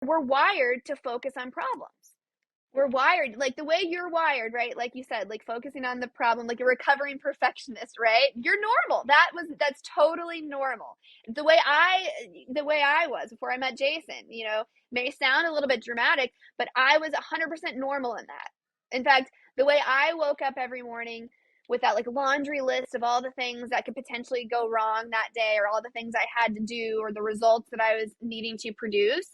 we're wired to focus on problems. We're wired like the way you're wired, right? Like you said, like focusing on the problem, like a recovering perfectionist, right? You're normal. That's totally normal. The way I was before I met Jason, may sound a little bit dramatic, but I was 100% normal in that. In fact, the way I woke up every morning with that like laundry list of all the things that could potentially go wrong that day, or all the things I had to do, or the results that I was needing to produce,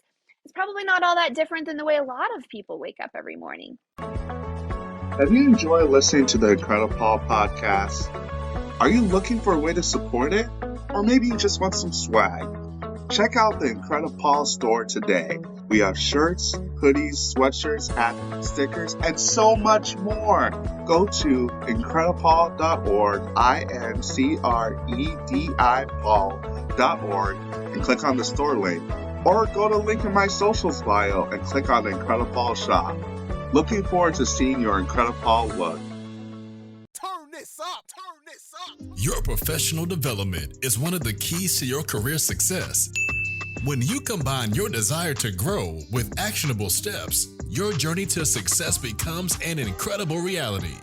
it's probably not all that different than the way a lot of people wake up every morning. Have you enjoyed listening to the IncrediPaul podcast? Are you looking for a way to support it? Or maybe you just want some swag? Check out the IncrediPaul store today. We have shirts, hoodies, sweatshirts, hats, stickers, and so much more. Go to IncrediPaul.org, IncrediPaul.org, and click on the store link. Or go to the link in my socials bio and click on the IncrediPaul shop. Looking forward to seeing your IncrediPaul look. Turn this up, turn this up. Your professional development is one of the keys to your career success. When you combine your desire to grow with actionable steps, your journey to success becomes an incredible reality.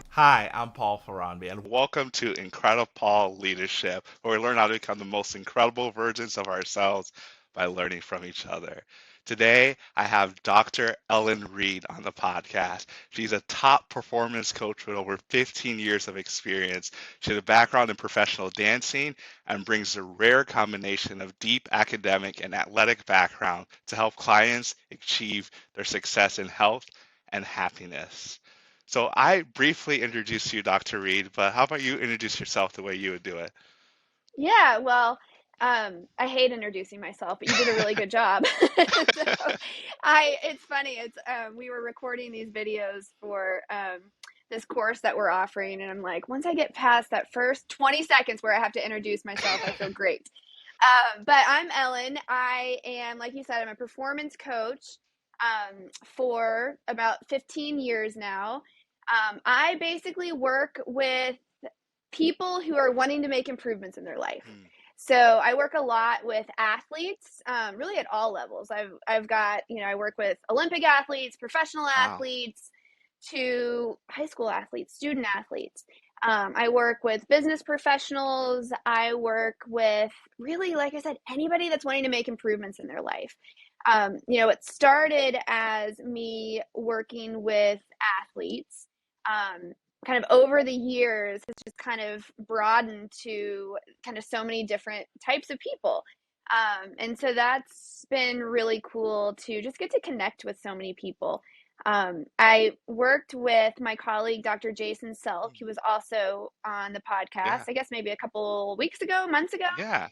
Hi, I'm Paul Ferranbi, and welcome to IncrediPaul Leadership, where we learn how to become the most incredible versions of ourselves by learning from each other. Today, I have Dr. Ellen Reed on the podcast. She's a top performance coach with over 15 years of experience. She has a background in professional dancing and brings a rare combination of deep academic and athletic background to help clients achieve their success in health and happiness. So I briefly introduced you, Dr. Reed, but how about you introduce yourself the way you would do it? Yeah, well, I hate introducing myself, but you did a really good job. It's funny. We were recording these videos for this course that we're offering, and I'm like, once I get past that first 20 seconds where I have to introduce myself, I feel great. But I'm Ellen. I am, like you said, I'm a performance coach for about 15 years now. I basically work with people who are wanting to make improvements in their life. So I work a lot with athletes, really at all levels. I've got, I work with Olympic athletes, professional athletes, to high school athletes, student athletes. I work with business professionals. I work with, really, like I said, anybody that's wanting to make improvements in their life. It started as me working with athletes. Kind of over the years has just kind of broadened to kind of so many different types of people. And so that's been really cool to just get to connect with so many people. I worked with my colleague, Dr. Jason Selk, who was also on the podcast, I guess maybe a couple months ago. Yeah.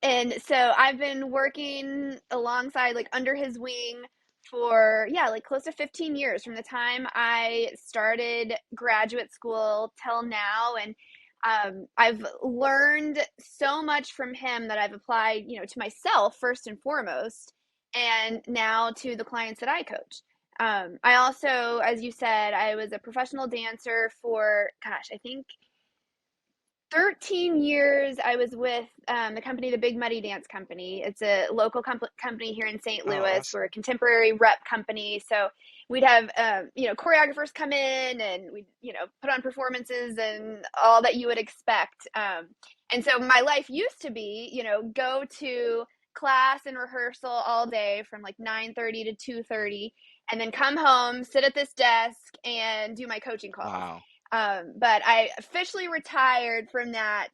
And so I've been working alongside, like under his wing for, like close to 15 years from the time I started graduate school till now. And I've learned so much from him that I've applied, to myself first and foremost, and now to the clients that I coach. I also, as you said, I was a professional dancer for, I think 13 years. I was with the company, the Big Muddy Dance Company. It's a local company here in St. Louis. Awesome. We're a contemporary rep company. So we'd have, choreographers come in, and we'd, put on performances and all that you would expect. And so my life used to be, go to class and rehearsal all day from like 9:30 to 2:30, and then come home, sit at this desk, and do my coaching calls. Wow. But I officially retired from that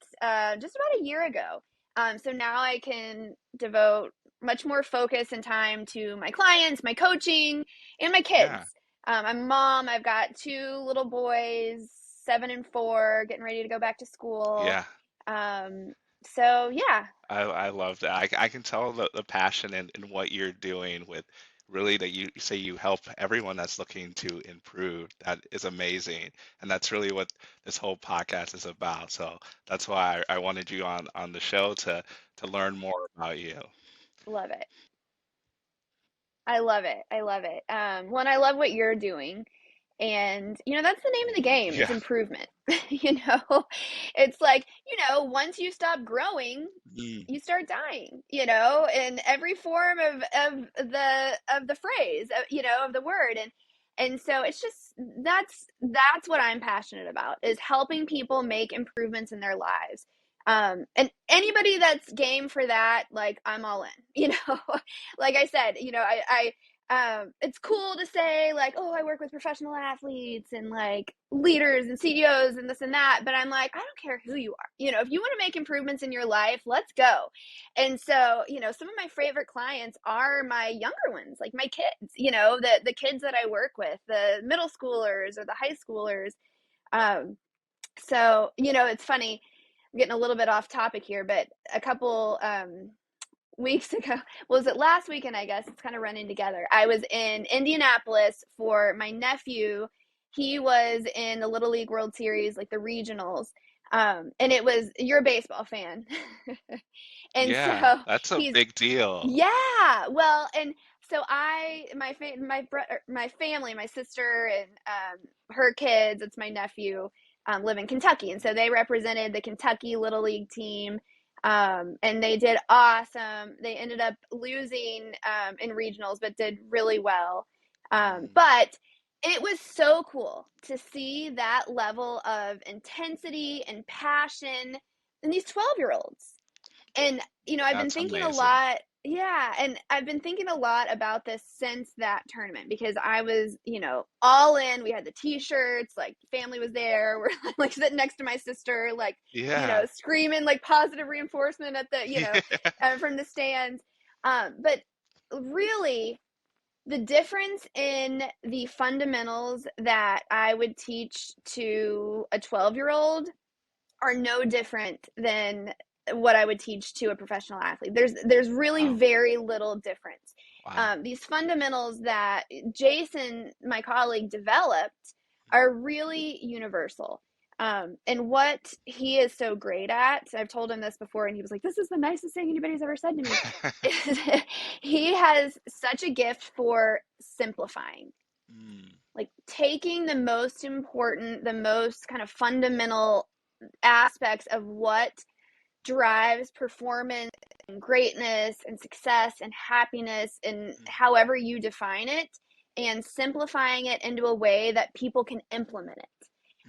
just about a year ago. So now I can devote much more focus and time to my clients, my coaching, and my kids. Yeah. I'm a mom. I've got 2 little boys, 7 and 4, getting ready to go back to school. Yeah. So yeah. I love that. I can tell the passion in what you're doing with really that you say you help everyone that's looking to improve. That is amazing. And that's really what this whole podcast is about. So that's why I wanted you on the show to learn more about you. Love it. I love it. Well, and I love what you're doing. And, that's the name of the game is Yeah. improvement. It's like, once you stop growing, Mm. you start dying, in every form of the phrase, of the word. And so it's just, that's what I'm passionate about, is helping people make improvements in their lives. And anybody that's game for that, like, I'm all in, like I said, it's cool to say, like, oh, I work with professional athletes and like leaders and CEOs and this and that. But I'm like, I don't care who you are. If you want to make improvements in your life, let's go. And so, some of my favorite clients are my younger ones, like my kids, the kids that I work with, the middle schoolers or the high schoolers. So, it's funny, I'm getting a little bit off topic here, but a couple weeks ago, was it last weekend? I guess it's kind of running together. I was in Indianapolis for my nephew. He was in the Little League World Series, like the regionals. And you're a baseball fan. And Yeah, so that's a he's, big deal. yeah, well, and so my family, my sister and her kids, it's my nephew, live in Kentucky. And so they represented the Kentucky Little League team. And they did awesome. They ended up losing in regionals, but did really well. Mm. But it was so cool to see that level of intensity and passion in these 12-year-olds. And, I've been That's thinking a amazing. lot. Yeah. And I've been thinking a lot about this since that tournament, because I was, all in. We had the t-shirts, like family was there. We're like sitting next to my sister, like, Yeah. screaming like positive reinforcement at the, Yeah. from the stands. But really, the difference in the fundamentals that I would teach to a 12-year-old are no different than what I would teach to a professional athlete. There's really Wow. very little difference. Wow. These fundamentals that Jason, my colleague, developed are really universal. And what he is so great at, I've told him this before, and he was like, "This is the nicest thing anybody's ever said to me." Is he has such a gift for simplifying, Mm. like taking the most important, the most kind of fundamental aspects of what drives performance and greatness and success and happiness and Mm. however you define it, and simplifying it into a way that people can implement it.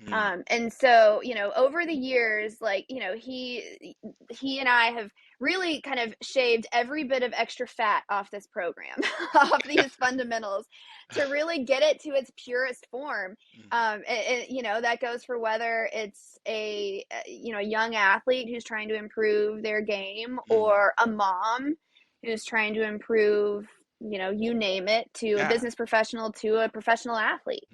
Mm. And so, over the years, like, he and I have really kind of shaved every bit of extra fat off this program, off these fundamentals, to really get it to its purest form. Mm. That goes for whether it's a, young athlete who's trying to improve their game, Mm. or a mom who's trying to improve, you name it, to a Yeah. business professional, to a professional athlete.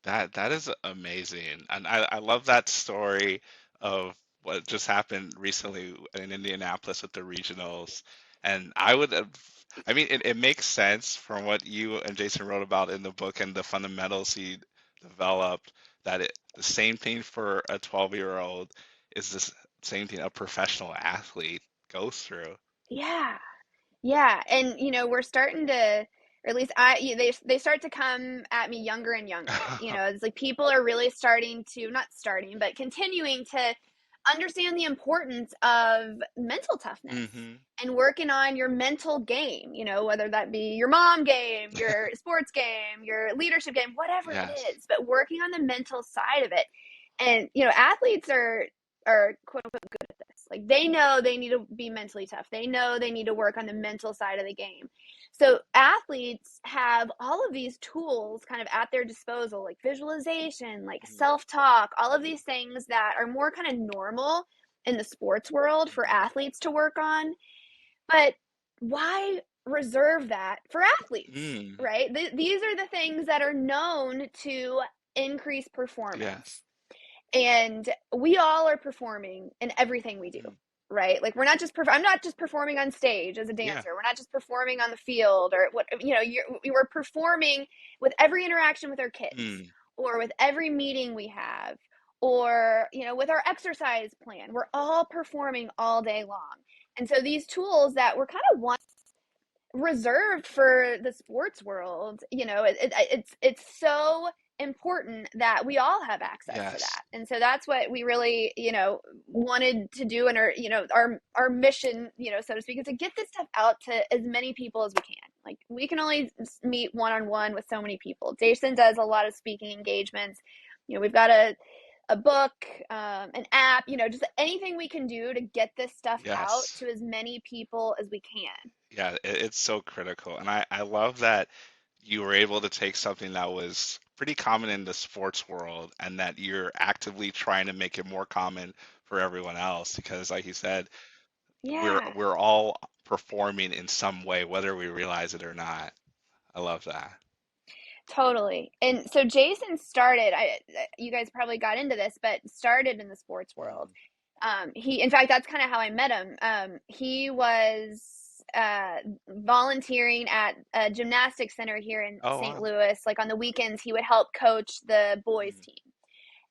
That is amazing, and I love that story of what just happened recently in Indianapolis with the regionals. And I mean, it makes sense from what you and Jason wrote about in the book and the fundamentals he developed, that the same thing for a 12-year-old is the same thing a professional athlete goes through. Yeah. Yeah, and we're starting to, or at least they start to come at me younger and younger. It's like people are really starting to, not starting, but continuing to understand the importance of mental toughness Hmm. and working on your mental game, whether that be your mom game, your sports game, your leadership game, whatever it Yes. is, but working on the mental side of it. And, athletes are quote unquote good at this. Like, they know they need to be mentally tough. They know they need to work on the mental side of the game. So athletes have all of these tools kind of at their disposal, like visualization, like self-talk, all of these things that are more kind of normal in the sports world for athletes to work on. But why reserve that for athletes, Mm. right? These are the things that are known to increase performance. Yes. And we all are performing in everything we do, Mm. right? Like, we're not just I'm not just performing on stage as a Yeah. dancer. We're not just performing on the field, or what, we're performing with every interaction with our kids, Mm. or with every meeting we have, or with our exercise plan. We're all performing all day long. And so these tools that were kind of once reserved for the sports world. It's so important that we all have access to Yes. that. And so that's what we really, wanted to do, and our mission, so to speak, is to get this stuff out to as many people as we can. Like, we can only meet one-on-one with so many people. Jason does a lot of speaking engagements. We've got a book, an app, just anything we can do to get this stuff out Yes. to as many people as we can. Yeah, it's so critical. And I love that you were able to take something that was pretty common in the sports world and that you're actively trying to make it more common for everyone else. Because like you said, Yeah, we're all performing in some way, whether we realize it or not. I love that. totally. And so Jason started, you guys probably got into this, but started in the sports world. Mhm. In fact, that's kind of how I met him. He was volunteering at a gymnastics center here in Oh St. wow. Louis. Like, on the weekends, he would help coach the boys Mhm. team.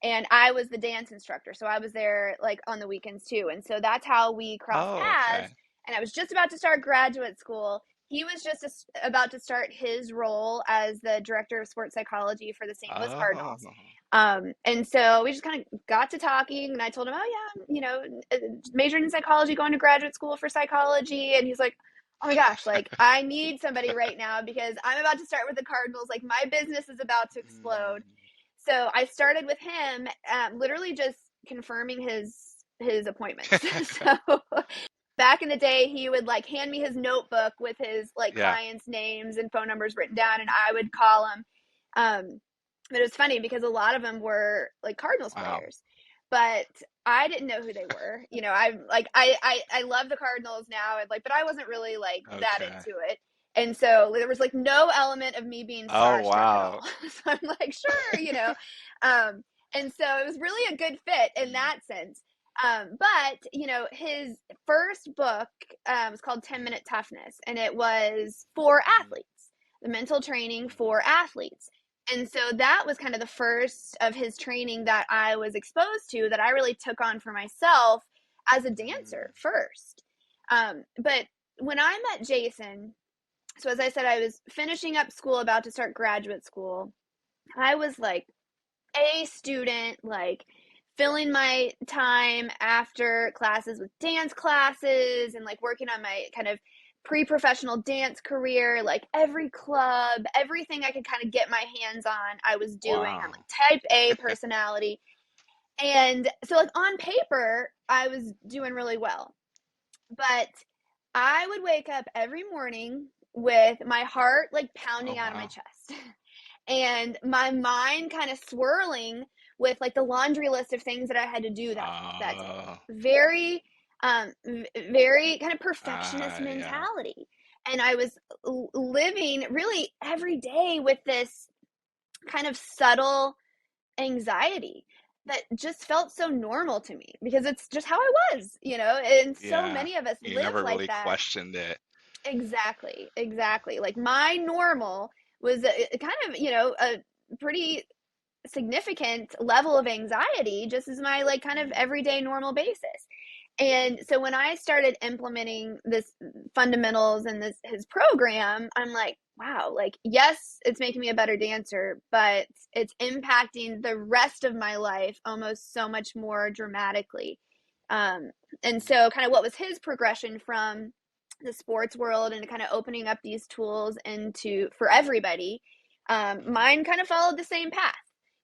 And I was the dance instructor, so I was there like on the weekends too. And so that's how we crossed Oh, paths. okay. And I was just about to start graduate school. He was just about to start his role as the director of sports psychology for the St. Louis Oh, Cardinals. And so we just kind of got to talking, and I told him, oh yeah, majoring in psychology, going to graduate school for psychology. And he's like, oh my gosh, like, I need somebody right now because I'm about to start with the Cardinals. Like, my business is about to explode. mm, So I started with him, literally just confirming his appointments. So back in the day, he would like hand me his notebook with his like yeah. clients' names and phone numbers written down, and I would call him. But it was funny because a lot of them were like Cardinals Wow. players, but I didn't know who they were. I love the Cardinals now, and like, but I wasn't really like that Okay. into it. And so there was like no element of me being Oh starstruck at wow. all. So I'm like, sure. Um, and so it was really a good fit in Mm, that sense. But his first book was called 10-Minute Toughness, and it was for mm, athletes, the mental training mhm, for athletes. And so that was kind of the first of his training that I was exposed to, that I really took on for myself as a dancer mm, first. But when I met Jason, so as I said, I was finishing up school, about to start graduate school. I was like a student, like filling my time after classes with dance classes and like working on my kind of pre-professional dance career. Like, every club, everything I could kind of get my hands on, I was doing. I'm wow. like type A personality. And so like on paper, I was doing really well. But I would wake up every morning with my heart like Oh pounding out of my wow. chest and my mind kind of swirling with like the laundry list of things that I had to do that day. Oh, Very kind of perfectionist yeah. mentality. And I was living really every day with this kind of subtle anxiety that just felt so normal to me because it's just how I was. And so Yeah. many of us You live never like really that. questioned it. Exactly, exactly. Like, my normal was a kind of, a pretty significant level of anxiety, just as my like kind of Mm, everyday normal basis. And so when I started implementing this fundamentals and this his program, I'm like, wow, like, yes, it's making me a better dancer, but it's impacting the rest of my life almost so much more dramatically. Um, and mm, so kind of what was his progression from the sports world and kind of opening up these tools into for everybody, mhm. mine kind of followed the same path.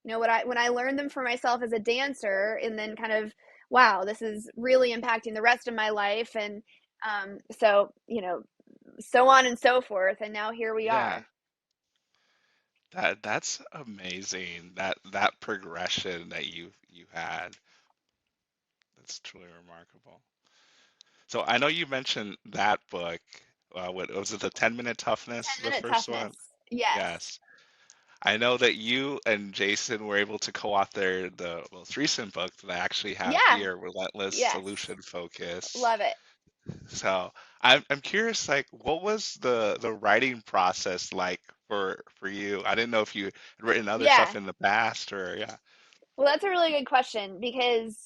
When I learned them for myself as a dancer, and then kind of, wow, this is really impacting the rest of my life. And so so on and so forth, and now here we Yeah. are. That's amazing. That progression that you had. That's truly remarkable. So I know you mentioned that book. What was it? The 10-Minute Toughness, 10 the minute first toughness. one? Yes. Yes. I know that you and Jason were able to co-author the most recent book that I actually have Yeah. here, Relentless Yes. Solution Focus. Love it. So I'm curious, like, what was the writing process like for you? I didn't know if you had written other stuff Yeah. in the past or yeah. Well, that's a really good question because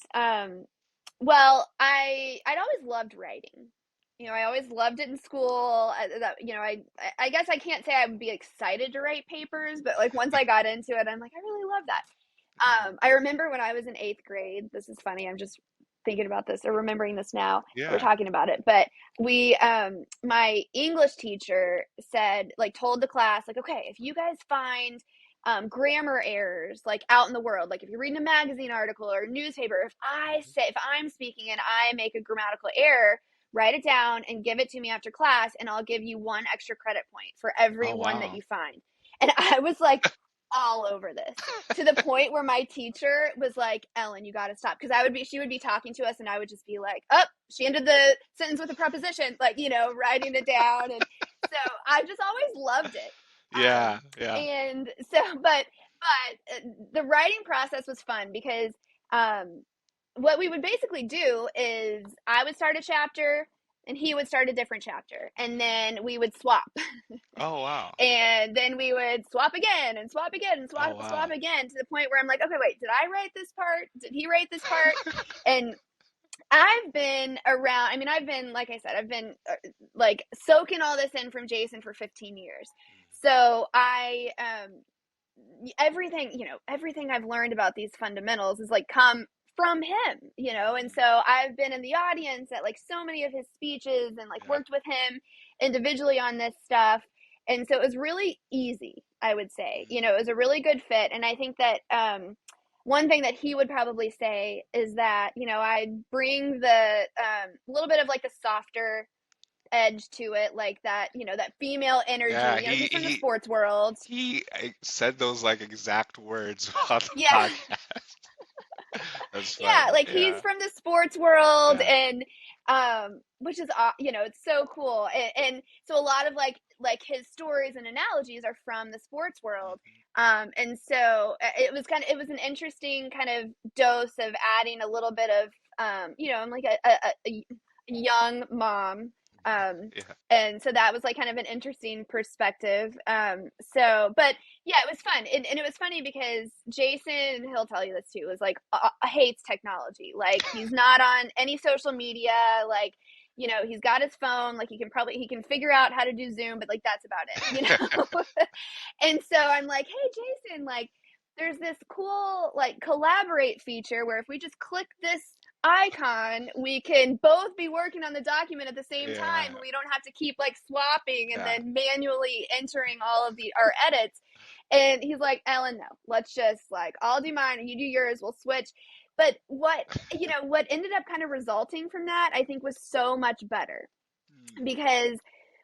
well, I'd always loved writing. I always loved it in school. I guess I can't say I would be excited to write papers, but like once I got into it, I'm like, I really love that. I remember when I was in 8th grade, this is funny. I'm just thinking about this or remembering this now that we're Yeah. talking about it. But my English teacher said, like, told the class, like, okay, if you guys find grammar errors like out in the world, like if you're reading a magazine article or a newspaper, if I'm speaking and I make a grammatical error, write it down and give it to me after class, and I'll give you 1 extra credit point for every Oh, one that wow. you find. And I was like all over this, to the point where my teacher was like, Ellen, you got to stop. Because she would be talking to us and I would just be like, oh, she ended the sentence with a preposition, like, writing it down. And so I just always loved it. Yeah, yeah. And so, but the writing process was fun because what we would basically do is I would start a chapter and he would start a different chapter, and then we would swap. Oh, wow. And then we would swap again and swap again and Oh, swap wow. again, to the point where I'm like, okay, wait, did I write this part? Did he write this part? And I've been around, like I said, I've been like soaking all this in from Jason for 15 years. So everything I've learned about these fundamentals is like come from him, and so I've been in the audience at like so many of his speeches and like Yeah. worked with him individually on this stuff. And so it was really easy, I would say. It was a really good fit. And I think that one thing that he would probably say is that, I bring the little bit of like the softer edge to it, like that, that female Yeah, energy. He's from the sports world. he said those like exact words on the Yeah. podcast. That's Yeah, funny. like he's Yeah. from the sports world, Yeah. and which is it's so cool. And so a lot of like his stories and analogies are from the sports world. And so it was an interesting kind of dose of adding a little bit of I'm like a young mom. Yeah. And so that was like kind of an interesting perspective. But yeah, it was fun. And it was funny because Jason, he'll tell you this too, is like hates technology. Like he's not on any social media. Like, he's got his phone. Like he can figure out how to do Zoom, but like that's about it, And so I'm like, hey, Jason, like there's this cool like collaborate feature where if we just click this icon, we can both be working on the document at the same time, Yeah. and we don't have to keep like swapping and Yeah. then manually entering all of our edits. And he's like, Ellen, no, let's just like, I'll do mine and you do yours, we'll switch. But what ended up kind of resulting from that, I think, was so much better, because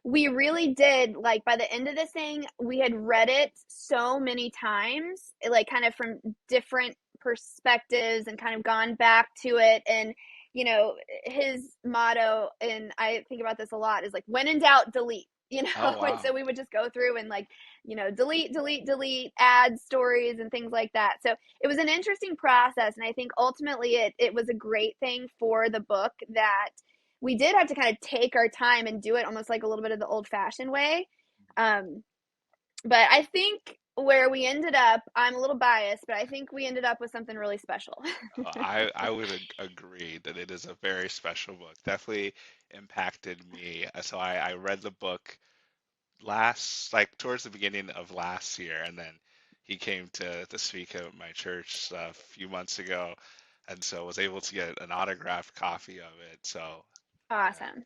we really did, like, by the end of this thing, we had read it so many times, like kind of from different perspectives, and kind of gone back to it. And his motto, and I think about this a lot, is like, when in doubt, delete. Oh, And wow. so we would just go through and like delete, add stories and things like that. So it was an interesting process, and I think ultimately it was a great thing for the book, that we did have to kind of take our time and do it almost like a little bit of the old-fashioned way. But I think where we ended up, I'm a little biased, but I think we ended up with something really special. I would agree that it is a very special book. Definitely impacted me. So I read the book towards the beginning of last year, and then he came to speak at my church a few months ago, and so was able to get an autographed copy of it. So yeah, Awesome.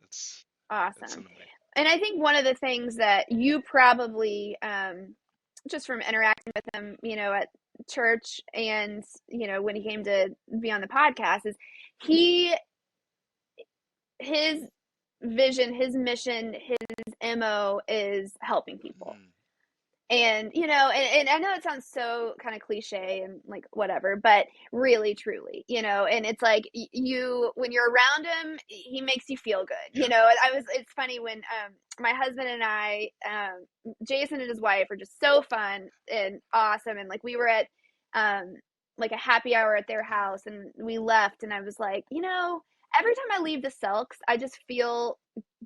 it's Awesome. amazing. And I think one of the things that you probably, just from interacting with him, at church, and, when he came to be on the podcast, is his vision, his mission, his MO is helping people. And, and I know it sounds so kind of cliche and like whatever, but really, truly, and it's like when you're around him, he makes you feel good, it's funny when, my husband and I, Jason and his wife are just so fun and awesome. And like, we were at, like a happy hour at their house, and we left, and I was like, every time I leave the Selks, I just feel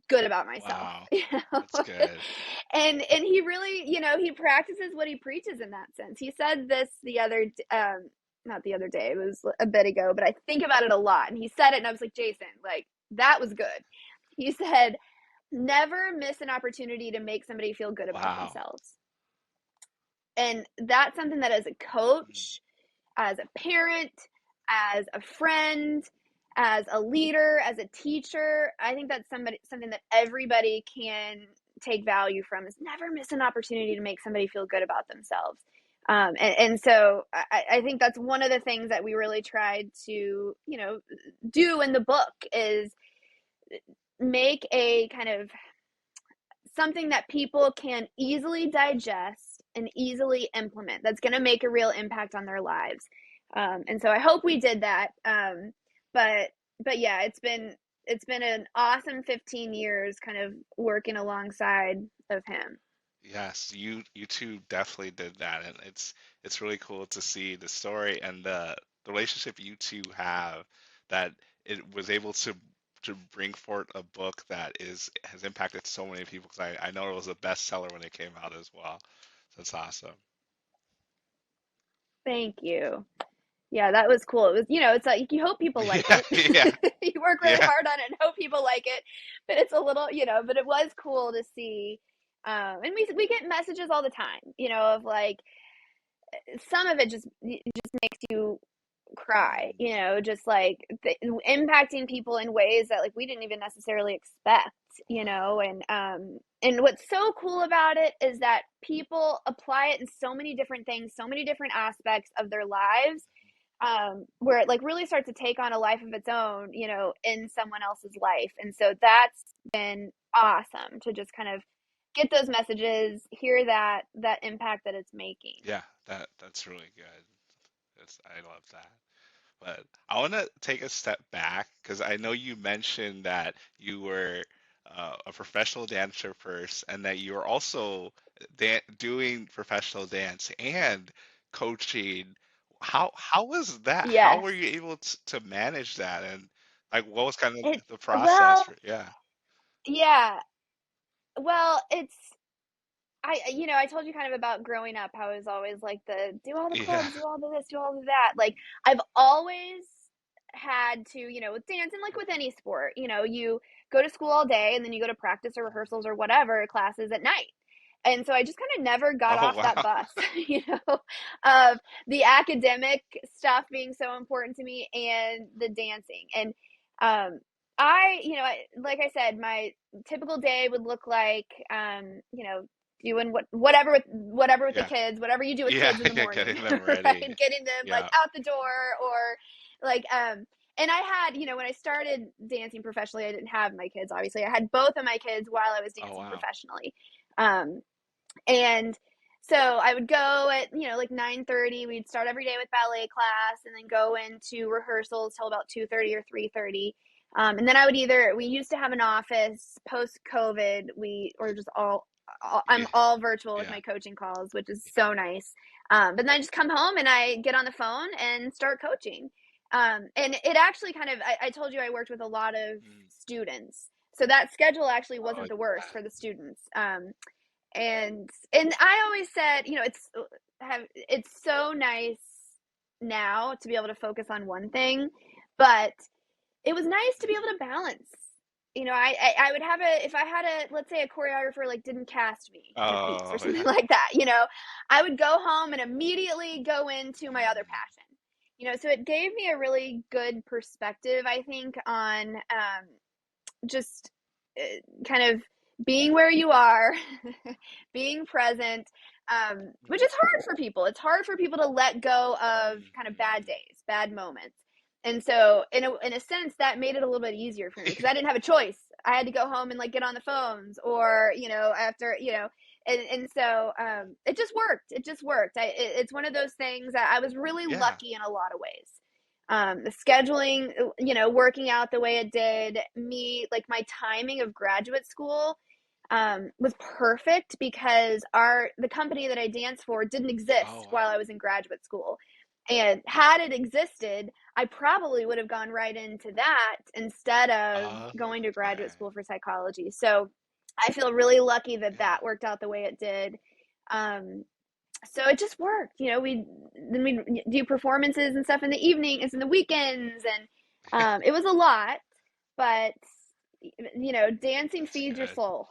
good about myself. Wow, that's good. And he really, he practices what he preaches in that sense. He said this not the other day, it was a bit ago, but I think about it a lot. And he said it, and I was like, Jason, like, that was good. You said, never miss an opportunity to make somebody feel good about Wow. themselves. And that's something that as a Mm. coach, as a parent, as a friend, as a leader, as a teacher, I think that's something that everybody can take value from, is never miss an opportunity to make somebody feel good about themselves. And so I think that's one of the things that we really tried to, do in the book, is make a kind of something that people can easily digest and easily implement, that's going to make a real impact on their lives. And so I hope we did that. But yeah, it's been an awesome 15 years kind of working alongside of him. Yes, you two definitely did that, and it's really cool to see the story and the relationship you two have, that it was able to bring forth a book that is has impacted so many people, because I know it was a bestseller when it came out as well. So it's awesome. Thank you. Yeah, that was cool. It was, it's like you hope people like Yeah, it. yeah, You work really yeah. hard on it and hope people like it, but it's a little, but it was cool to see. And we get messages all the time, of like, some of it just makes you cry, Mm. just like impacting people in ways that like we didn't even necessarily expect, Wow. and what's so cool about it is that people apply it in so many different things, so many different aspects of their lives, where it like really starts to take on a life of its own, in someone else's life. And so that's been awesome to just kind of get those messages, hear that impact that it's making. Yeah, that's really good. I love that. But I want to take a step back, because I know you mentioned that you were a professional dancer first, and that you were also doing professional dance and coaching. How was that? How Yes. were you able to manage that? And like, what was kind of It the process well, for? Yeah. yeah. Well, I told you kind of about growing up, how I was always like the do all the Yeah. clubs, do all the this, do all of that. Like I've always had to, with dance and like with any sport, you go to school all day and then you go to practice or rehearsals or whatever classes at night. And so I just kind of never got Oh off that wow. bus, of the academic stuff being so important to me and the dancing. And like I said, my typical day would look like, doing whatever with the Yeah. kids, whatever you do with Yeah. kids in the Yeah. morning, Getting them right? ready. Getting them like Yeah. out the door, or like, and I had, when I started dancing professionally, I didn't have my kids, obviously. I had both of my kids while I was Oh dancing wow. professionally. Um, and so I would go at, like 9:30. We'd start every day with ballet class and then go into rehearsals till about 2:30 or 3:30. And then we used to have an office post COVID. We were just I'm Yeah. all virtual with Yeah. my coaching calls, which is so nice. But then I just come home and I get on the phone and start coaching. And it actually kind of, I told you I worked with a lot of Mm. students. So that schedule actually Oh wasn't the yeah. worst for the students. And I always said, it's so nice now to be able to focus on one thing, but it was nice to be able Mhm. to balance. I would have if I had let's say a choreographer like didn't cast me in a piece or Oh something yeah. like that, I would go home and immediately go into my other Mm. passion. So it gave me a really good perspective, I think, on just kind of being where you are, being present, which is hard for people. It's hard for people to let go of kind of bad Mhm. days, bad moments. And so, in a sense, that made it a little bit easier for me because I didn't have a choice. I had to go home and like get on the phones, or after and so it just worked. It just worked. It's one of those things that I was really Yeah. lucky in a lot of ways. The scheduling, working out the way it did, me, like my timing of graduate school was perfect because the company that I danced for didn't Oh exist while wow. I was in graduate school. And had it existed, I probably would have gone right into that instead of going to graduate Okay. school for psychology. So I feel really lucky that Yeah. that worked out the way it did. Um, so it just worked. We do performances and stuff in the evenings and the weekends, and it was a lot, but dancing That's feeds your good. soul.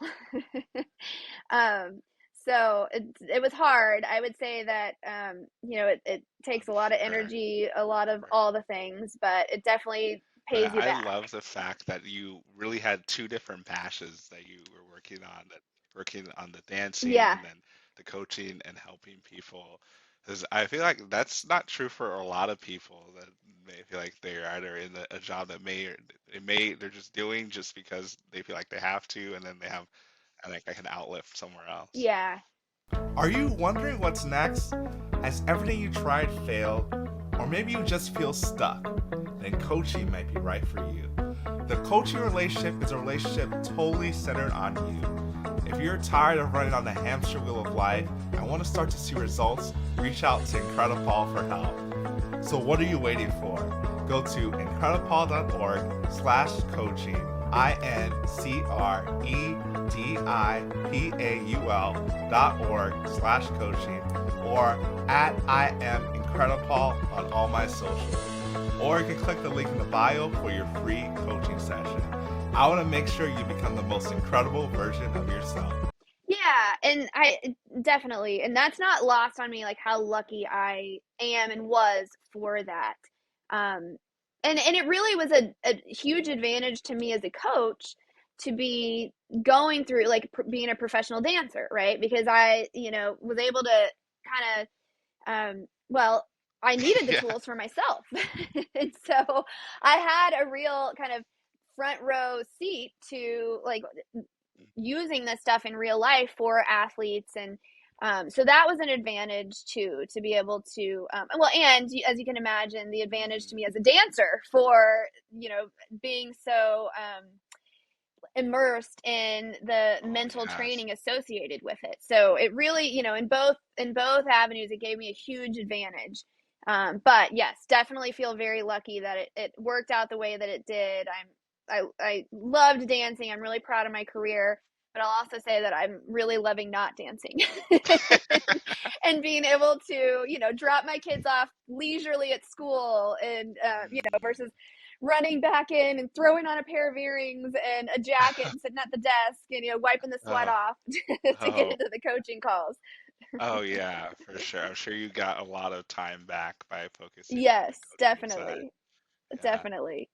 um, so it was hard. I would say that, it takes I'm a lot of sure. energy, a lot of Sure. all the things, but it definitely But pays you I back. love the fact that you really had two different passions that you were working on, that working on the dancing Yeah. and then the coaching and helping people. Because I feel like that's not true for a lot of people that may feel like they're either in a job that they're just doing just because they feel like they have to, and then they have like an outlet somewhere else. Yeah. Are you wondering what's next? Has everything you tried failed? Or maybe you just feel stuck? Then coaching might be right for you. The coaching relationship is a relationship totally centered on you. If you're tired of running on the hamster wheel of life and want to start to see results, reach out to IncrediPaul for help. So what are you waiting for? Go to IncrediPaul.org/coaching, IncrediPaul.org/coaching, or at I am IncrediPaul on all my socials. Or you can click the link in the bio for your free coaching session. I want to make sure you become the most incredible version of yourself. Yeah, and I definitely, and that's not lost on me, like how lucky I am and was for that. Um, and it really was a huge advantage to me as a coach to be going through like being a professional dancer, right? Because I, was able to kind of, well, I needed the Yeah. tools for myself. And so I had a real kind of front row seat to like using this stuff in real life for athletes. And so that was an advantage too, to be able to and as you can imagine, the advantage to Mm. me as a dancer for being so immersed in the Oh mental yes. training associated with it. So it really, in both avenues, it gave me a huge advantage. But yes, definitely feel very lucky that it worked out the way that it did. I loved dancing. I'm really proud of my career, but I'll also say that I'm really loving not dancing and being able to, drop my kids off leisurely at school and, Mm. versus running back in and throwing on a pair of earrings and a jacket and sitting at the desk and wiping the sweat Oh, off to get oh, into the coaching calls. oh yeah, for sure. I'm sure you got a lot of time back by focusing on the Yes, coaching side. definitely. Yeah, Definitely.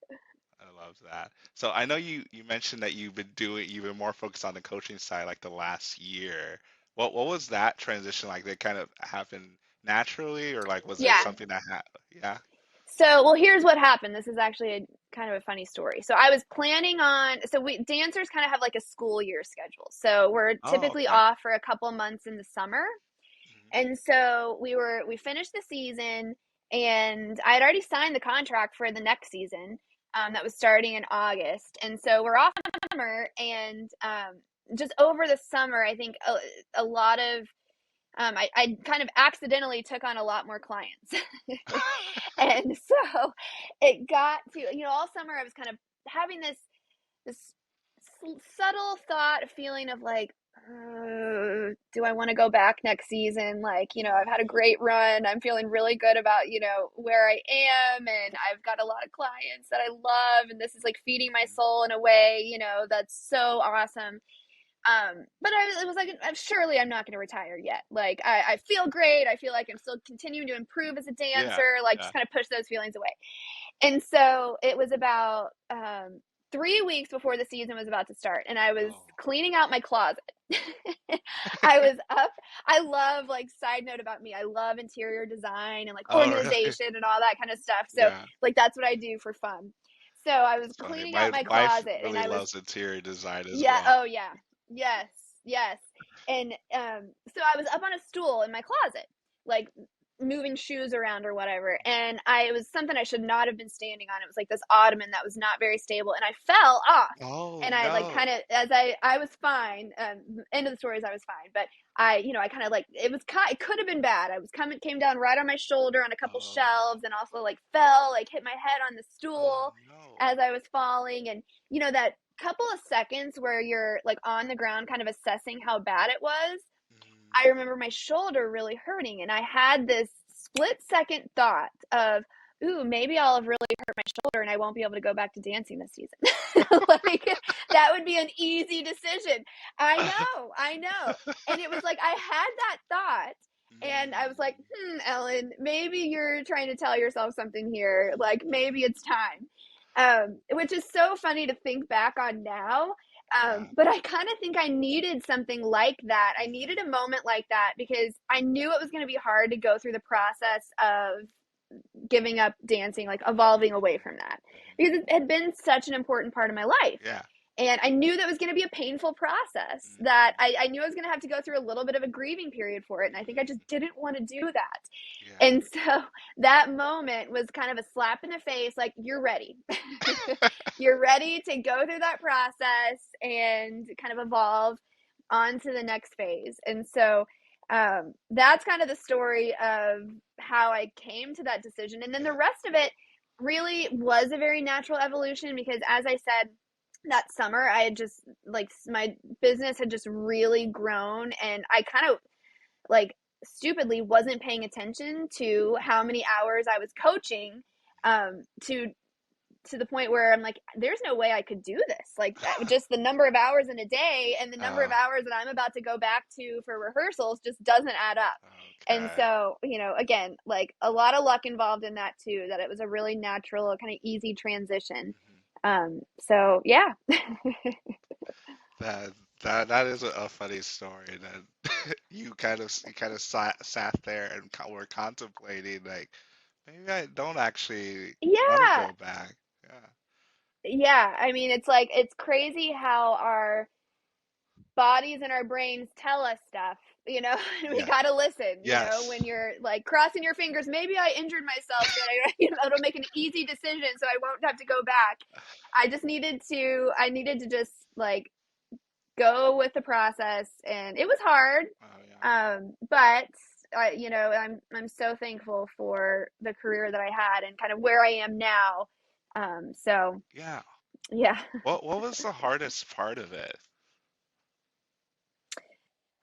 I love that. So I know you mentioned that you've been more focused on the coaching side like the last year. What was that transition like? Did it kind of happen naturally, or like was there Yeah. something that happened? Yeah. So, well, here's what happened. This is actually a kind of a funny story. So I was planning on, so we dancers kind of have like a school year schedule. So we're Oh, typically okay. off for a couple months in the summer. Mhm. And so we finished the season and I had already signed the contract for the next season, that was starting in August. And so we're off in the summer and, just over the summer, I think a lot of, I kind of accidentally took on a lot more clients. And so it got to, all summer I was kind of having this subtle thought, feeling of like, do I want to go back next season? Like, I've had a great run. I'm feeling really good about, where I am. And I've got a lot of clients that I love. And this is like feeding my soul in a way, that's so awesome. But it was like, surely I'm not going to retire yet. Like, I feel great. I feel like I'm still continuing to improve as a Yeah, dancer, like yeah. just kind of push those feelings away. And so it was about 3 weeks before the season was about to start, and I was Oh. cleaning out my closet. I was up. I love, like, side note about me, I love interior design and like Oh, really? organization and all that kind of stuff. So, Yeah. like, that's what I do for fun. So I was That's funny. cleaning out My my wife closet, and really I was, loves interior design as yeah, well. oh yeah, yes, yes. And so I was up on a stool in my closet, like moving shoes around or whatever. And it was something I should not have been standing on. It was like this ottoman that was not very stable, and I fell off. Oh And I like no. kind of, as I was fine. End of the story is I was fine, but I kind of like it could have been bad. I was came down right on my shoulder on a couple Oh. shelves, and also like fell, like hit my head on the Oh stool no. as I was falling. And that couple of seconds where you're like on the ground kind of assessing how bad it was, Mm. I remember my shoulder really hurting, and I had this split second thought of, ooh, maybe I'll have really hurt my shoulder and I won't be able to go back to dancing this season. Like, that would be an easy decision. I know. And it was like, I had that thought and I was like, Ellen, maybe you're trying to tell yourself something here. Like, maybe it's time. Which is so funny to think back on now. Yeah. But I kind of think I needed something like that. I needed a moment like that because I knew it was going to be hard to go through the process of giving up dancing, like evolving away from that, because it had been such an important part of my life. Yeah. And I knew that was going to be a painful process, that I knew I was going to have to go through a little bit of a grieving period for it. And I think I just didn't want to do that. Yeah. And so that moment was kind of a slap in the face, like, you're ready. You're ready to go through that process and kind of evolve on to the next phase. And so that's kind of the story of how I came to that decision. And then the rest of it really was a very natural evolution because, as I said, that summer I had just, like, my business had just really grown, and I kind of, like, stupidly wasn't paying attention to how many hours I was coaching, to the point where I'm like, there's no way I could do this. Like, just the number of hours in a day and the number of hours that I'm about to go back to for rehearsals just doesn't add up. And Okay. so, again, like, a lot of luck involved in that too, that it was a really natural, kind of easy transition. So yeah. That is a funny story that you kind of sat there and were contemplating, like, maybe I don't actually want to Yeah. go back. Yeah. Yeah. I mean, it's like, it's crazy how our bodies and our brains tell us stuff, we Yeah. got to listen, Yes. when you're, like, crossing your fingers, maybe I injured myself, so that it'll make an easy decision so I won't have to go back. I needed to just, like, go with the process, and it was hard. Oh yeah. But I'm so thankful for the career that I had and kind of where I am now. So Yeah. yeah. What was the hardest part of it?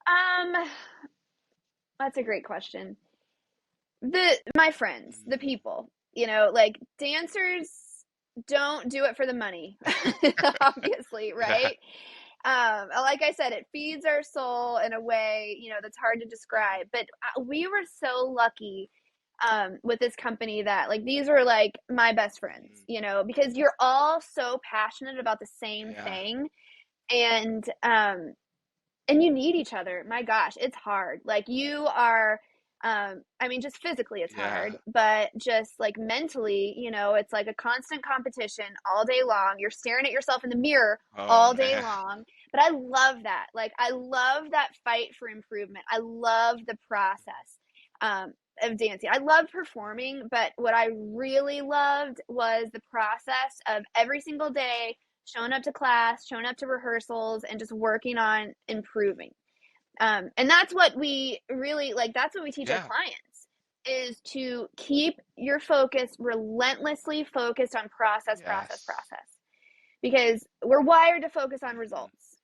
Um, that's a great question. My friends, the people, like, dancers don't do it for the money, obviously, Yeah. right? Like I said, it feeds our soul in a way, that's hard to describe. But we were so lucky with this company that, like, these were, like, my best friends, because you're all so passionate about the same Yeah. thing. And you need each other. My gosh, it's hard. Like, you are, I mean, just physically it's Yeah. hard, but just, like, mentally, it's like a constant competition all day long. You're staring at yourself in the mirror Oh all day man. long. But I love that. Like, I love that fight for improvement. I love the process of dancing. I loved performing, but what I really loved was the process of every single day showing up to class, showing up to rehearsals, and just working on improving. And that's what we really, like, that's what we teach our Yeah. clients, is to keep your focus relentlessly focused on process, process, Yes. process. Because we're wired to focus on results.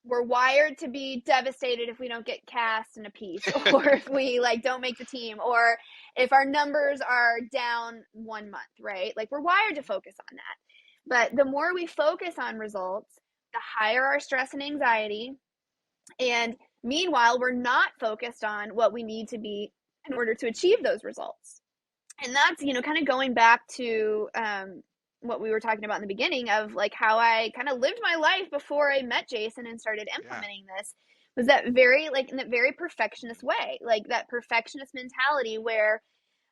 We're wired to be devastated if we don't get cast in a piece, or if we, like, don't make the team, or if our numbers are down 1 month, right? Like, we're wired to focus on that. But the more we focus on results, the higher our stress and anxiety. And meanwhile, we're not focused on what we need to be in order to achieve those results. And that's, kind of going back to what we were talking about in the beginning of, like, how I kind of lived my life before I met Jason and started Yeah. implementing this, was that very, like, in that very perfectionist way, like that perfectionist mentality where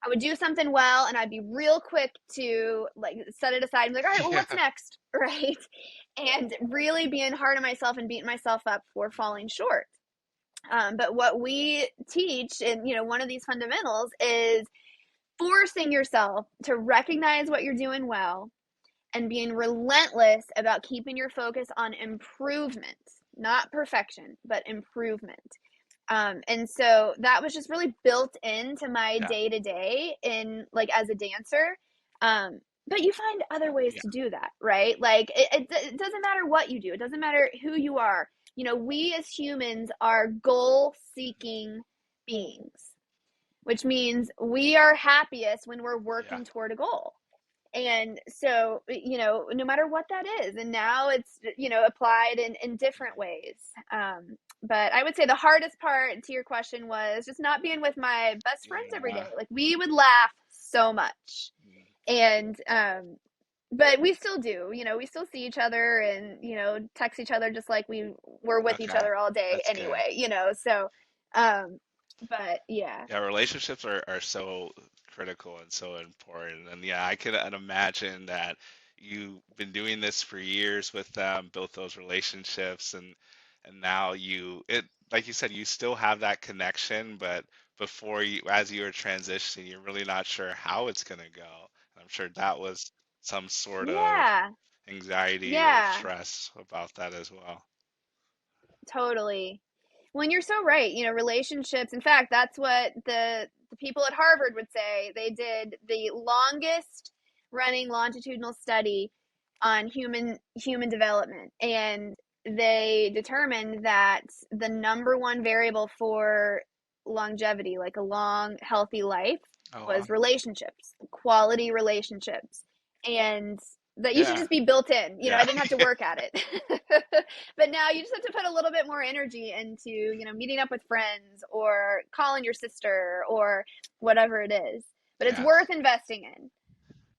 I would do something well and I'd be real quick to, like, set it aside and be like, all right, well, Yeah. what's next? Right. And really being hard on myself and beating myself up for falling short. But what we teach in, one of these fundamentals is forcing yourself to recognize what you're doing well and being relentless about keeping your focus on improvement, not perfection, but improvement. And so that was just really built into my Yeah. day to day in, like, as a dancer. But you find other ways to do that, right? Like, it doesn't matter what you do. It doesn't matter who you are. We as humans are goal seeking beings. which means we are happiest when we're Yeah. working toward a goal. And so, no matter what that is, and now it's, applied in different ways. But I would say the hardest part to your question was just not being with my best friends every Yeah. day. Like, we would laugh so much. And, but we still do, we still see each other and, text each other just like we were with each Okay. other all day That's good. anyway, so, but yeah. Yeah, relationships are so critical and so important. And yeah, I could imagine that you've been doing this for years with them, built those relationships, and now it like you said, you still have that connection, but before you as you are transitioning, you're really not sure how it's gonna go. I'm sure that was some sort of Yeah. anxiety or Yeah. stress about that as well. Totally. When you're so right, relationships. In fact, that's what the people at Harvard would say. They did the longest running longitudinal study on human development, and they determined that the number one variable for longevity, like a long, healthy life, Oh, wow. was relationships, quality relationships. And that used to Yeah. just be built in. I Yeah. didn't have to work at it. But now you just have to put a little bit more energy into, meeting up with friends or calling your sister or whatever it is. But it's Yes. worth investing in.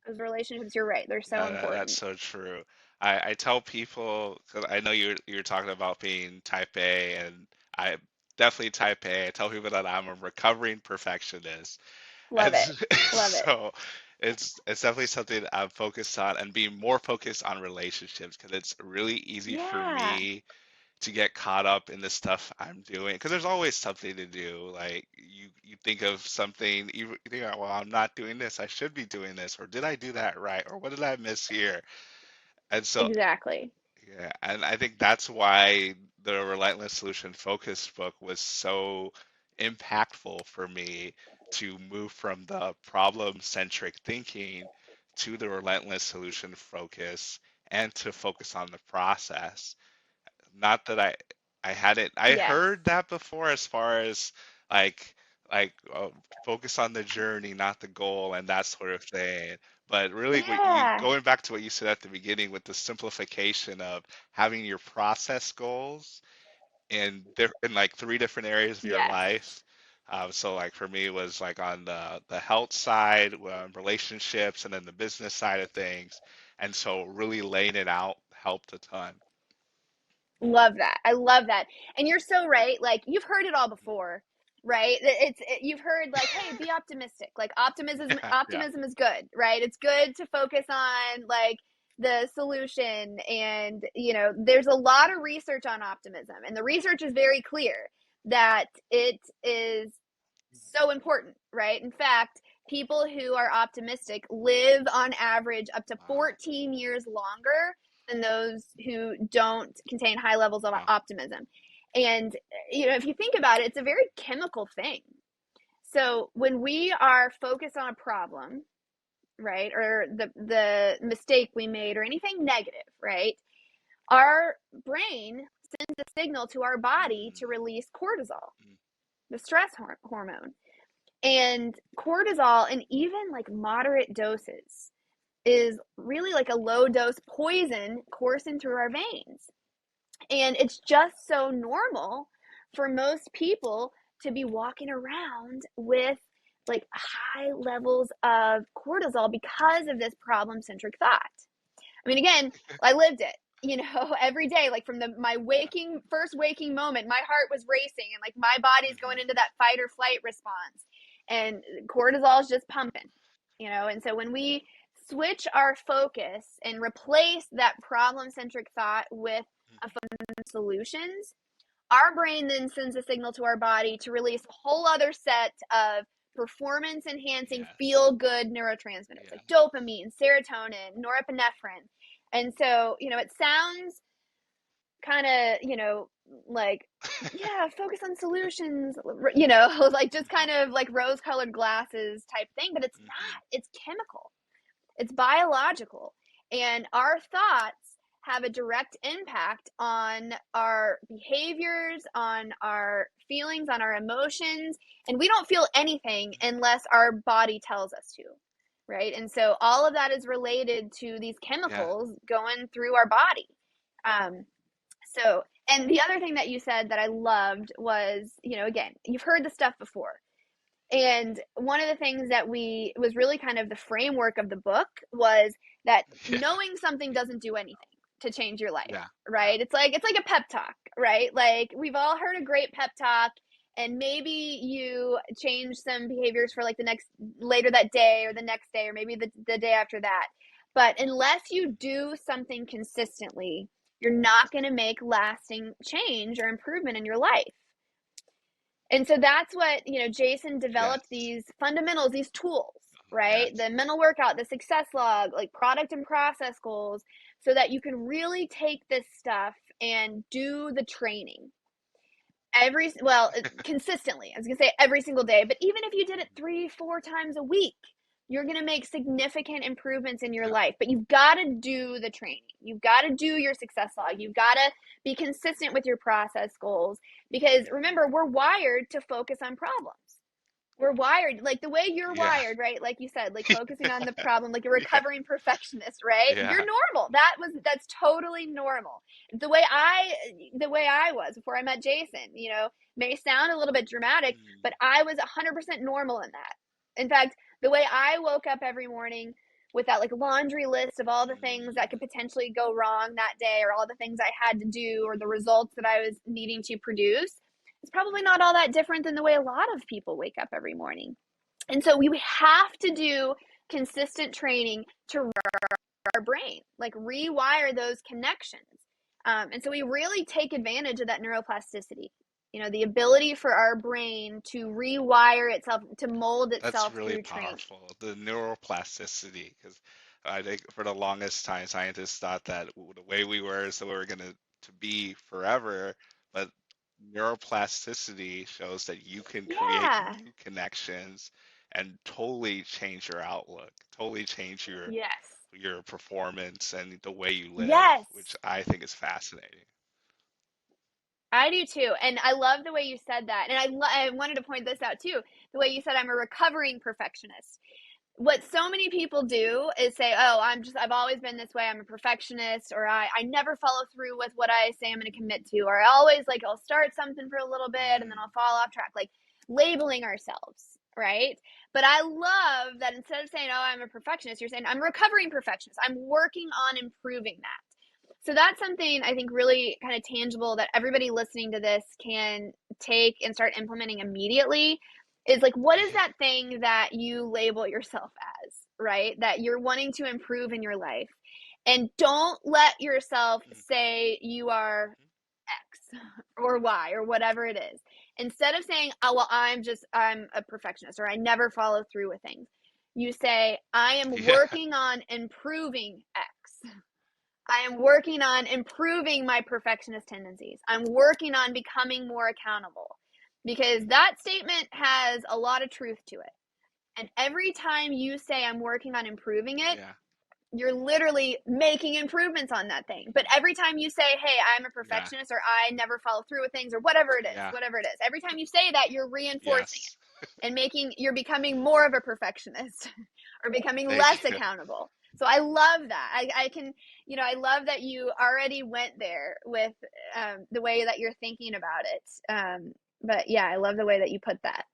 Those relationships, you're right. They're so Yeah, that's important. so true. I tell people, because I know you're talking about being type A, and I definitely type A. I tell people that I'm a recovering perfectionist, Love and it. Love it. so it's definitely something I'm focused on and being more focused on relationships because it's really easy for Yeah. me to get caught up in the stuff I'm doing because there's always something to do. Like you think of something, you think, "Oh, well, I'm not doing this. I should be doing this, or did I do that right, or what did I miss here?" And so, Exactly. yeah, and I think that's why the Relentless Solution Focus book was so impactful for me to move from the problem-centric thinking to the relentless solution focus and to focus on the process. Not that I hadn't I Yes. heard that before as far as like focus on the journey, not the goal, and that sort of thing. But really, what you Yeah. going back to what you said at the beginning with the simplification of having your process goals in like three different areas of your Yes. life. So like for me it was like on the health side, relationships, and then the business side of things. And so really laying it out helped a ton. Love that. I love that. And you're so right. Like, you've heard it all before, right? You've heard, like, hey, be optimistic. Like, optimism Yeah, yeah. optimism is good, right? It's good to focus on, like, the solution. And, there's a lot of research on optimism, and the research is very clear that it is so important, right? In fact, people who are optimistic live on average up to Wow. 14 years longer than those who don't contain high levels of Wow. optimism. And, if you think about it, it's a very chemical thing. So when we are focused on a problem, right, or the mistake we made or anything negative, right, our brain sends a signal to our body Mm, to release cortisol, mm, the stress hormone. And cortisol, in even like moderate doses, is really like a low dose poison coursing through our veins. And it's just so normal for most people to be walking around with like high levels of cortisol because of this problem centric thought. I mean, again, I lived it, every day, like from my first waking moment, my heart was racing and like my body's going mhm. into that fight or flight response, and cortisol is just pumping, and so when we switch our focus and replace that problem centric thought with a focus on solutions, our brain then sends a signal to our body to release a whole other set of performance enhancing Yes. feel good neurotransmitters like Yes. dopamine, serotonin, norepinephrine. And so, it sounds kind of, like, yeah, focus on solutions, like just kind Mhm, of like rose colored glasses type thing, but it's mhm. not. It's chemical, it's biological. And our thoughts have a direct impact on our behaviors, on our feelings, on our emotions. And we don't feel anything unless our body tells us to, right? And so all of that is related to these Yeah. chemicals going through our body. Um, and the other thing that you said that I loved was, again, you've heard the stuff before. And one of the things that was really kind of the framework of the book was that Yeah. knowing something doesn't do anything to change your life, Yeah. right? It's like a pep talk, right? Like we've all heard a great pep talk, and maybe you change some behaviors for like later that day or the next day or maybe the day after that. But unless you do something consistently, you're not going to make lasting change or improvement in your life. And so that's what, Jason developed Yes. these fundamentals, these tools, right? Yes. The mental workout, the success log, like product and process goals, so that you can really take this stuff and do the training consistently. I was going to say every single day, but even if you did it 3-4 times a week, you're going to make significant improvements in your Yeah. life. But you've got to do the training. You've got to do your success log. You've got to be consistent with your process goals, because remember, we're wired to focus on problems. We're wired like the way you're Yeah. wired, right? Like you said, like focusing on the problem, like a Yeah. recovering perfectionist, right? You're Yeah. normal. That's totally normal. The way I was before I met Jason, may sound a little bit dramatic, Mm. but I was 100% normal in that. In fact, the way I woke up every morning with that like laundry list of all the things that Mm. could potentially go wrong that day, or all the things I had to do, or the results that I was needing to produce, it's probably not all that different than the way a lot of people wake up every morning. And so we have to do consistent training to our brain, like rewire those connections. And so we really take advantage of that neuroplasticity, the ability for our brain to rewire itself, to mold That's itself really through training. powerful. The neuroplasticity, because I think for the longest time, scientists thought that the way we were is the way we're going to be forever. But neuroplasticity shows that you can create Yeah. new connections and totally change your outlook, totally change Yes. your performance and the way you live, Yes. which I think is fascinating. I do too. And I love the way you said that. And I wanted to point this out too. The way you said I'm a recovering perfectionist. What so many people do is say, "Oh, I've always been this way. I'm a perfectionist," or I never follow through with what I say I'm going to commit to, or I always like I'll start something for a little bit and then Mm. I'll fall off track," like labeling ourselves, right? But I love that instead of saying, "Oh, I'm a perfectionist," you're saying, "I'm a recovering perfectionist. I'm working on improving that." So that's something I think really kind of tangible that everybody listening to this can take and start implementing immediately, is like, what is Yeah. that thing that you label yourself as, right? That you're wanting to improve in your life. And don't let yourself Mm. say you are X or Y or whatever it is. Instead of saying, "Oh, well, I'm a perfectionist," or "I never follow through with things," you say, "I am Yeah. working on improving X. I am working on improving my perfectionist tendencies. I'm working on becoming more accountable," because that statement has a lot of truth to it. And every time you say, "I'm working on improving it," Yeah. you're literally making improvements on that thing. But every time you say, "Hey, I'm a Yeah. perfectionist," or "I never follow through with things," or Yeah. whatever it is, every time you say that, you're reinforcing Yes. it and you're becoming more of a perfectionist or becoming less Thank you. accountable. So I love that. I love that you already went there with the way that you're thinking about it. But yeah, I love the way that you put that.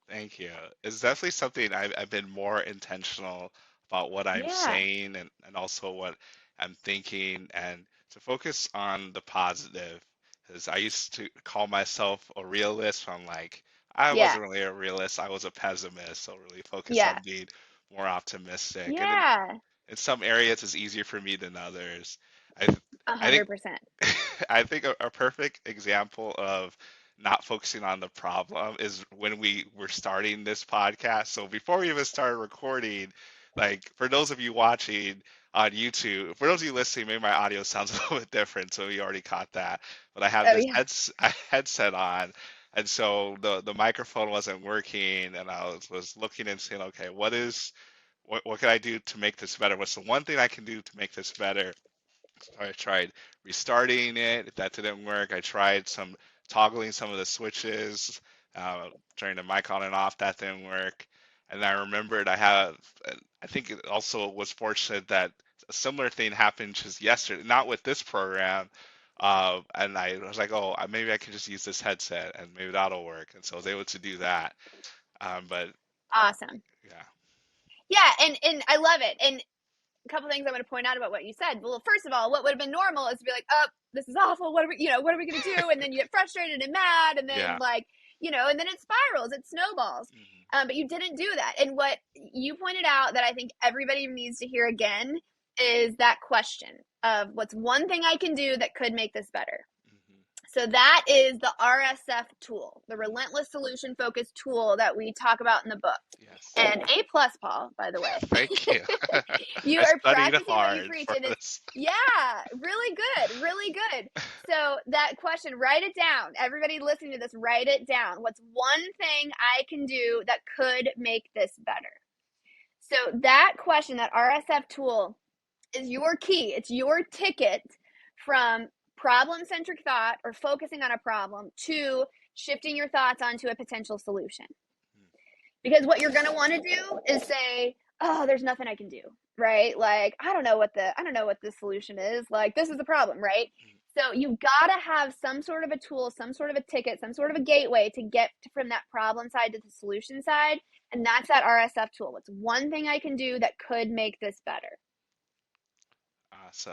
Thank you. It's definitely something I've been more intentional about what I'm Yeah. saying and also what I'm thinking and to focus on the positive. Because I used to call myself a realist. I'm like, I Yeah. wasn't really a realist. I was a pessimist. So really focus Yeah. on being more optimistic. And Yeah. in some areas, it's easier for me than others. I I think 100%. I think a perfect example of not focusing on the problem is when we were starting this podcast. So before we even started recording, like for those of you watching on YouTube, for those of you listening, maybe my audio sounds a little bit different, so you already caught that. But I have Oh this yeah. headset on, and so the microphone wasn't working, and I was looking and saying, okay, what can I do to make this better? What's the one thing I can do to make this better? I tried restarting it. If that didn't work, I tried some toggling some of the switches, turning the mic on and off. That didn't work. And I remembered I think it also was fortunate that a similar thing happened just yesterday, not with this program. And I was like, oh, maybe I could just use this headset and maybe that'll work. And so I was able to do that. But Awesome. yeah, Yeah, and I love it. And a couple things I want to point out about what you said. Well, first of all, what would have been normal is to be like, oh, this is awful. What are we going to do? And then you get frustrated and mad, and then yeah. and then it spirals, it snowballs. Mhm. But you didn't do that. And what you pointed out that I think everybody needs to hear again is that question of what's one thing I can do that could make this better. Mhm. So that is the RSF tool, the Relentless Solution Focused tool that we talk about in the book. Yes. And A plus, Paul, by the way. Thank you. You I are studied practicing what you hard preach. for And this. yeah, really good, really good. So that question, write it down. Everybody listening to this, write it down. What's one thing I can do that could make this better? So that question, that RSF tool, is your key. It's your ticket from problem-centric thought or focusing on a problem to shifting your thoughts onto a potential solution. Because what you're going to want to do is say, oh, there's nothing I can do, right? Like, I don't know what the solution is. Like, this is the problem, right? So you've got to have some sort of a tool, some sort of a ticket, some sort of a gateway to get from that problem side to the solution side. And that's that RSF tool. What's one thing I can do that could make this better? Awesome.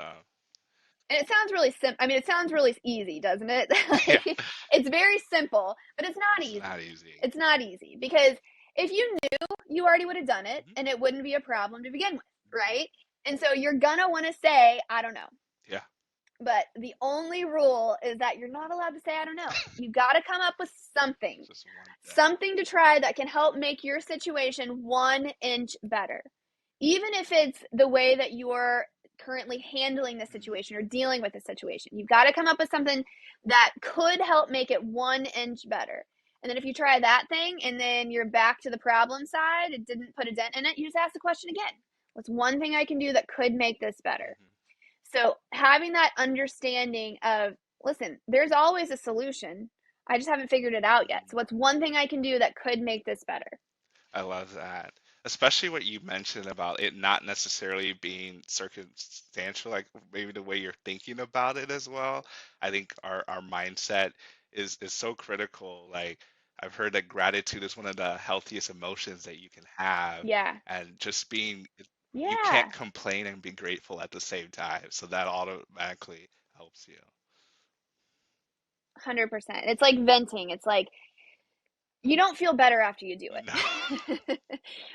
And it sounds really it sounds really easy, doesn't it? Yeah, It's very simple, but it's not it's easy. not easy. It's not easy because if you knew, you already would have done it Mhm. and it wouldn't be a problem to begin with, right? And so you're gonna want to say, I don't know. Yeah. But the only rule is that you're not allowed to say, I don't know. You got to come up with something, Just one thing. something to try that can help make your situation 1 inch better. Even if it's the way that you're currently handling the situation or dealing with the situation, you've got to come up with something that could help make it 1 inch better. And then if you try that thing and then you're back to the problem side, it didn't put a dent in it, you just ask the question again. What's one thing I can do that could make this better? So having that understanding of, listen, there's always a solution. I just haven't figured it out yet. So what's one thing I can do that could make this better? I love that. Especially what you mentioned about it not necessarily being circumstantial, like maybe the way you're thinking about it as well. I think our mindset is so critical. Like I've heard that gratitude is one of the healthiest emotions that you can have. Yeah. And just being, you Yeah. can't complain and be grateful at the same time. So that automatically helps you. 100%. It's like venting. It's like you don't feel better after you do No. it.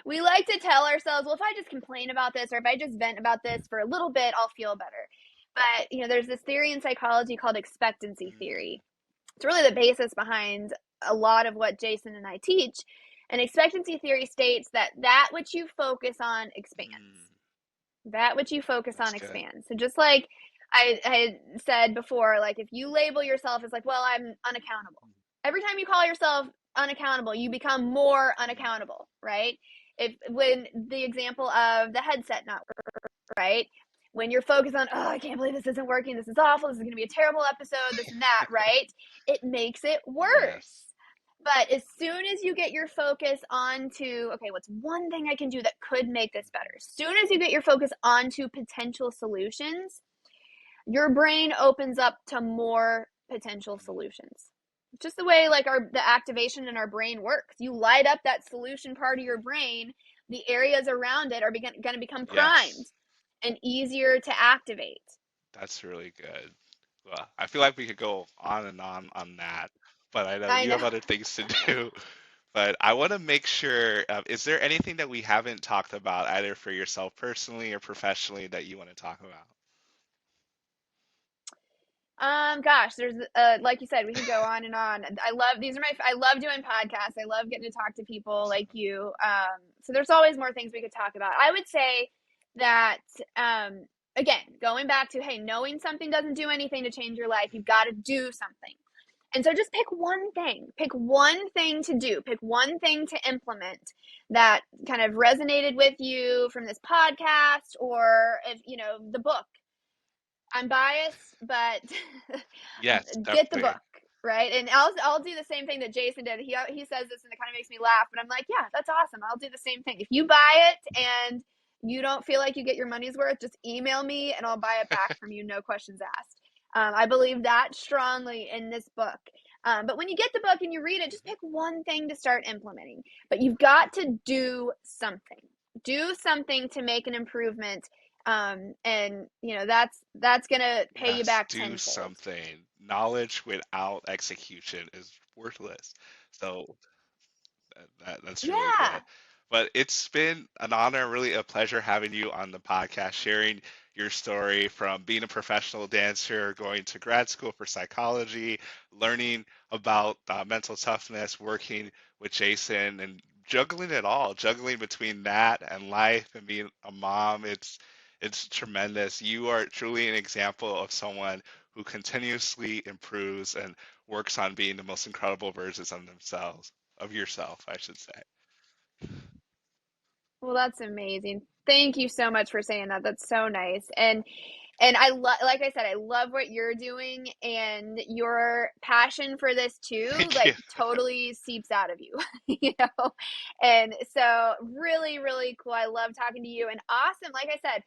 We like to tell ourselves, well, if I just complain about this or if I just vent about this for a little bit, I'll feel better. But, there's this theory in psychology called expectancy theory. It's really the basis behind a lot of what Jason and I teach. And expectancy theory states that which you focus on expands. That which you focus That's on good. expands. So just like I had said before, like if you label yourself as like, well, I'm unaccountable. Every time you call yourself unaccountable, you become more unaccountable, right? When the example of the headset not working, right? When you're focused on, oh, I can't believe this isn't working, this is awful, this is going to be a terrible episode, this and that, right? It makes it worse. Yes. But as soon as you get your focus onto, okay, what's one thing I can do that could make this better? As soon as you get your focus onto potential solutions, your brain opens up to more potential solutions. Just the way like the activation in our brain works. You light up that solution part of your brain, the areas around it are going to become primed Yes. and easier to activate. That's really good. Well, I feel like we could go on and on that, but I know I you know. have other things to do. But I want to make sure, is there anything that we haven't talked about, either for yourself personally or professionally, that you want to talk about? Gosh, there's like you said, we could go on and on. I love doing podcasts. I love getting to talk to people like you. So there's always more things we could talk about. I would say that again, going back to, hey, knowing something doesn't do anything to change your life. You've got to do something. And so just pick one thing. Pick one thing to do. Pick one thing to implement that kind of resonated with you from this podcast or if, the book. I'm biased, but Yes, get the definitely. book, right? And I'll do the same thing that Jason did. He says this and it kind of makes me laugh, but I'm like, yeah, that's awesome. I'll do the same thing. If you buy it and you don't feel like you get your money's worth, just email me and I'll buy it back from you, no questions asked. I believe that strongly in this book. But when you get the book and you read it, just Mhm. pick one thing to start implementing. But you've got to do something. Do something to make an improvement, and that's gonna pay you Yes, back do tenfold. something. Knowledge without execution is worthless. So that's really Yeah. good. But it's been an honor, really a pleasure having you on the podcast, sharing your story from being a professional dancer, going to grad school for psychology, learning about mental toughness, working with Jason, and juggling it all, juggling between that and life and being a mom. It's tremendous. You are truly an example of someone who continuously improves and works on being the most incredible versions of themselves, of yourself, I should say. Well, that's amazing. Thank you so much for saying that. That's so nice. And I love, like I said, I love what you're doing, and your passion for this too, Thank you. like totally seeps out of you, you know? And so really, really cool. I love talking to you, and awesome. Like I said,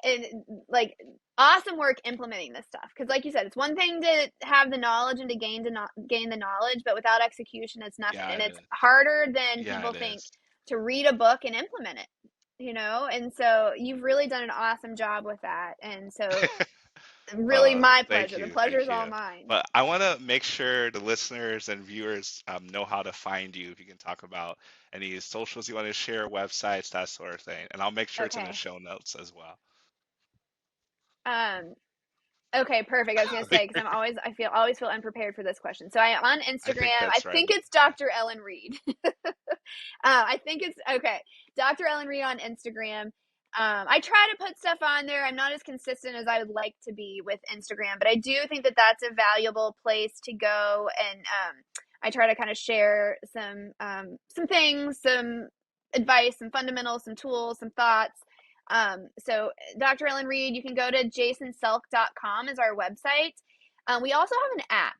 and like awesome work implementing this stuff. Cause like you said, it's one thing to have the knowledge and to gain the knowledge, but without execution, it's nothing. Yeah, And it it's is. harder than Yeah, people it think is. to read a book and implement it, And so you've really done an awesome job with that. And so really my Thank pleasure. The you, pleasure thank is all you. mine. But I want to make sure the listeners and viewers know how to find you. If you can talk about any socials you want to share, websites, that sort of thing, and I'll make sure it's in the Okay. show notes as well. Um, Okay, perfect. I was gonna say because always feel unprepared for this question. So I am on I think Instagram. I that's right. think it's Yeah. Dr. Ellen Reed. I think it's okay. Dr. Ellen Reed on Instagram. I try to put stuff on there. I'm not as consistent as I would like to be with Instagram, but I do think that that's a valuable place to go. And I try to kind of share some things, some advice, some fundamentals, some tools, some thoughts. So Dr. Ellen Reed, you can go to jasonselk.com is our website. We also have an app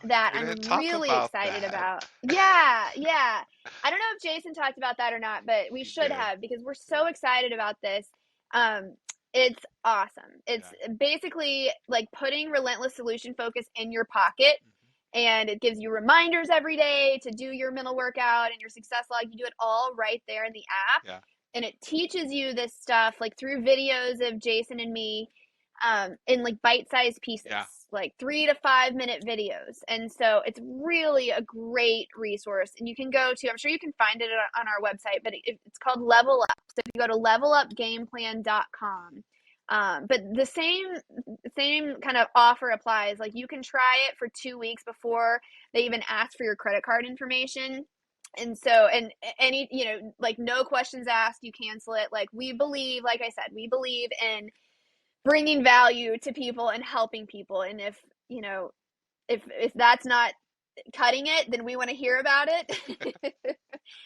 Oh, that we didn't I'm talk really about excited that. about. Yeah, yeah. I don't know if Jason talked about that or not, but we He should did. have because we're so Yeah. excited about this. Um, it's awesome. It's Yeah. basically like putting relentless solution focus in your pocket. Hmm. And it gives you reminders every day to do your mental workout and your success log. You do it all right there in the app. Yeah. And it teaches you this stuff like through videos of Jason and me, in like bite-sized pieces, Yeah. like 3 to 5 minute videos. And so it's really a great resource. And you can go to, I'm sure you can find it on our website, but it's called Level Up. So if you go to levelupgameplan.com, but the same kind of offer applies. Like you can try it for 2 weeks before they even ask for your credit card information. And so, and any, like no questions asked, you cancel it. Like we believe, like I said, we believe in bringing value to people and helping people. And if that's not cutting it, then we want to hear about it.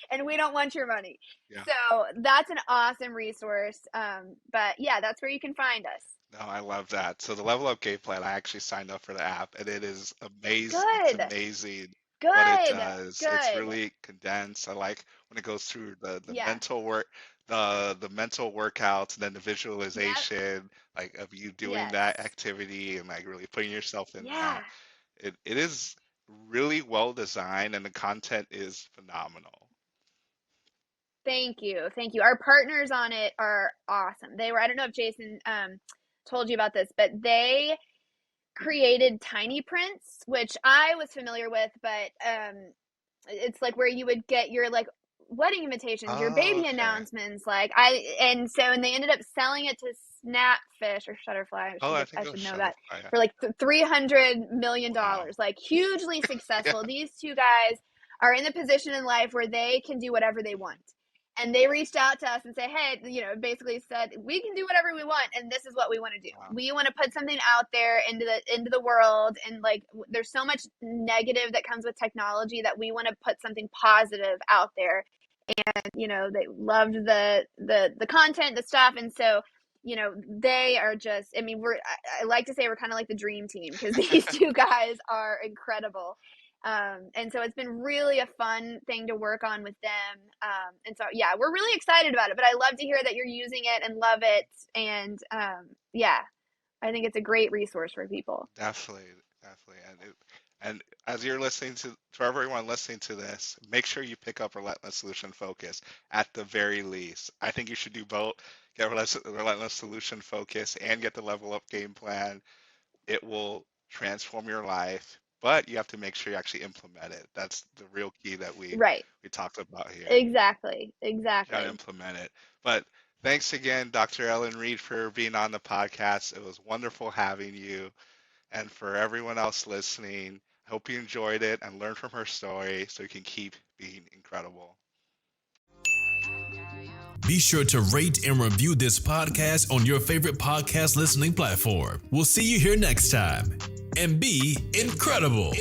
And we don't want your money. Yeah. So that's an awesome resource. But yeah, that's where you can find us. No, I love that. So the Level Up Game Plan, I actually signed up for the app, and it is amazing. It's Good, amazing what it good, does. It's good. really condensed. I like when it goes through the Yeah. mental work, the mental workouts, and then the Yep. visualization, like of you doing Yes. that activity and like really putting yourself in Yeah. that. It is really well designed, and the content is phenomenal. Thank you. Thank you. Our partners on it are awesome. I don't know if Jason told you about this, but they created tiny prints, which I was familiar with, but it's like where you would get your like wedding invitations, your Oh, baby okay. announcements, and they ended up selling it to Snapfish or Shutterfly. Oh, I I think it was should know that Shutterfly. Yeah. for like $300 million, Wow. like hugely successful. These two guys are in the position in life where they can do whatever they want. And they reached out to us and say, hey, basically said, we can do whatever we want, and this is what we want to do. Wow. We want to put something out there into the world, and like there's so much negative that comes with technology that we want to put something positive out there. And they loved the content, the stuff, and so they are just, I mean, I like to say we're kind of like the dream team because these two guys are incredible. And so it's been really a fun thing to work on with them. And so, yeah, we're really excited about it, but I love to hear that you're using it and love it. And yeah, I think it's a great resource for people. Definitely. And as you're listening for everyone listening to this, make sure you pick up Relentless Solution Focus at the very least. I think you should do both. Get Relentless Solution Focus and get the Level Up Game Plan. It will transform your life, but you have to make sure you actually implement it. That's the real key that we talked about here. Exactly. You gotta implement it. But thanks again, Dr. Ellen Reed, for being on the podcast. It was wonderful having you. And for everyone else listening, I hope you enjoyed it and learned from her story so you can keep being incredible. Be sure to rate and review this podcast on your favorite podcast listening platform. We'll see you here next time. And be incredible.